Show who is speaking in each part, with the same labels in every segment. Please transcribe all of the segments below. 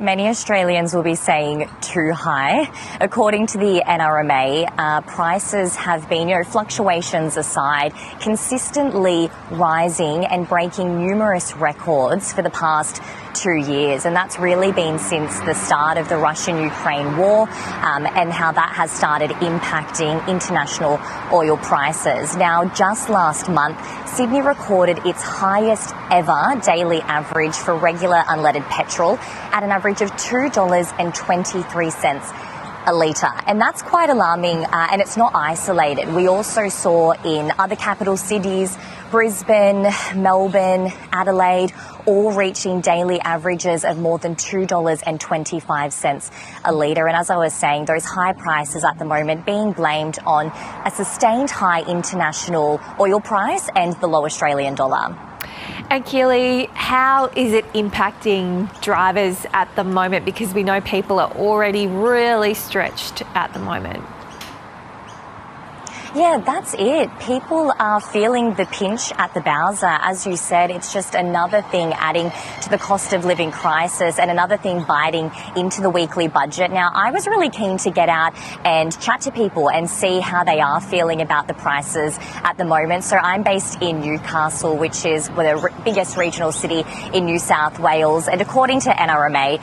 Speaker 1: Many Australians will be saying too high. According to the NRMA, prices have been, fluctuations aside, consistently rising and breaking numerous records for the past 2 years. And that's really been since the start of the Russian-Ukraine war and how that has started impacting international oil prices. Now, just last month, Sydney recorded its highest ever daily average for regular unleaded petrol at an average of $2.23 a litre. And that's quite alarming, and it's not isolated. We also saw in other capital cities, Brisbane, Melbourne, Adelaide, all reaching daily averages of more than $2.25 a litre. And as I was saying, those high prices at the moment being blamed on a sustained high international oil price and the low Australian dollar.
Speaker 2: And Keely, how is it impacting drivers at the moment? Because we know people are already really stretched at the moment.
Speaker 1: Yeah, that's it. People are feeling the pinch at the Bowser. As you said, it's just another thing adding to the cost of living crisis and another thing biting into the weekly budget. Now, I was really keen to get out and chat to people and see how they are feeling about the prices at the moment. So I'm based in Newcastle, which is the biggest regional city in New South Wales. And according to NRMA,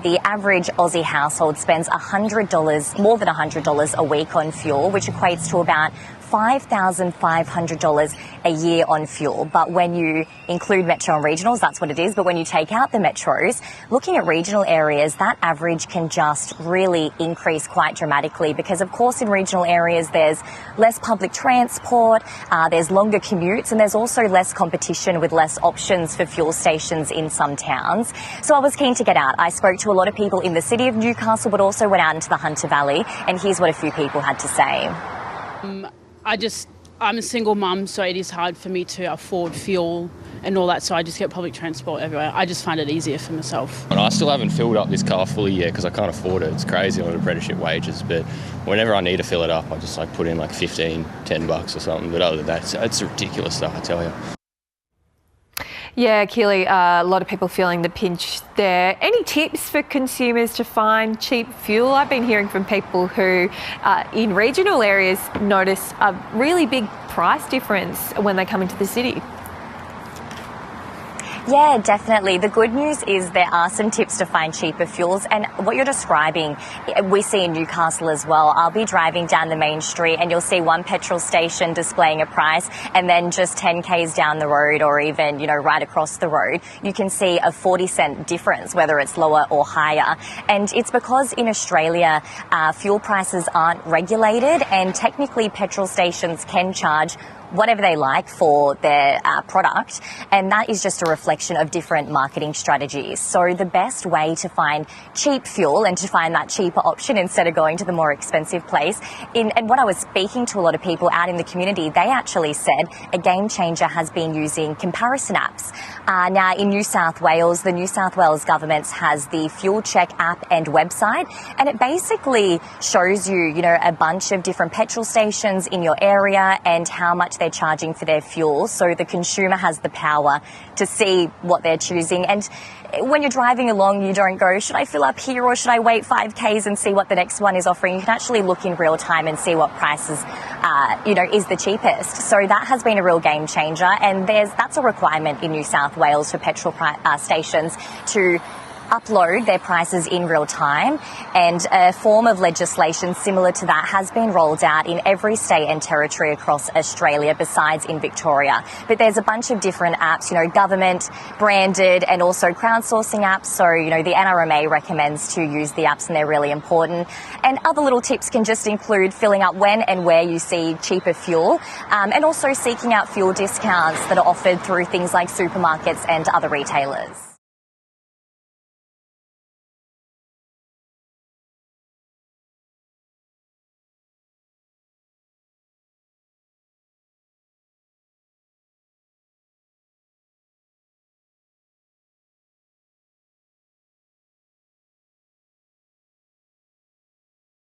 Speaker 1: the average Aussie household spends $100, more than $100 a week on fuel, which equates to about $5,500 a year on fuel. But when you include metro and regionals, that's what it is. But when you take out the metros, looking at regional areas, that average can just really increase quite dramatically because, of course, in regional areas, there's less public transport, there's longer commutes, and there's also less competition with less options for fuel stations in some towns. So I was keen to get out. I spoke to a lot of people in the city of Newcastle, but also went out into the Hunter Valley, and here's what a few people had to say.
Speaker 3: I'm a single mum, so it is hard for me to afford fuel and all that, so I just get public transport everywhere. I just find it easier for myself.
Speaker 4: And I still haven't filled up this car fully yet because I can't afford it. It's crazy on apprenticeship wages, but whenever I need to fill it up, I just put in like $15, $10 or something. But other than that, it's ridiculous stuff, I tell you.
Speaker 2: Yeah, Keely, a lot of people feeling the pinch there. Any tips for consumers to find cheap fuel? I've been hearing from people who in regional areas notice a really big price difference when they come into the city.
Speaker 1: Yeah, definitely. The good news is there are some tips to find cheaper fuels, and what you're describing, we see in Newcastle as well. I'll be driving down the main street and you'll see one petrol station displaying a price, and then just 10 k's down the road or even, right across the road, you can see a 40-cent difference, whether it's lower or higher. And it's because in Australia, fuel prices aren't regulated, and technically petrol stations can charge whatever they like for their product, and that is just a reflection of different marketing strategies. So the best way to find cheap fuel and to find that cheaper option instead of going to the more expensive place, and when I was speaking to a lot of people out in the community, they actually said a game changer has been using comparison apps. Now in New South Wales, the New South Wales government has the Fuel Check app and website, and it basically shows you, a bunch of different petrol stations in your area and how much they're charging for their fuel, so the consumer has the power to see what they're choosing. And when you're driving along, you don't go, should I fill up here or should I wait 5 k's and see what the next one is offering? You can actually look in real time and see what prices, is the cheapest. So that has been a real game changer, and that's a requirement in New South Wales for petrol stations to upload their prices in real time, and a form of legislation similar to that has been rolled out in every state and territory across Australia besides in Victoria. But there's a bunch of different apps, government branded and also crowdsourcing apps. So, the NRMA recommends to use the apps, and they're really important. And other little tips can just include filling up when and where you see cheaper fuel, and also seeking out fuel discounts that are offered through things like supermarkets and other retailers.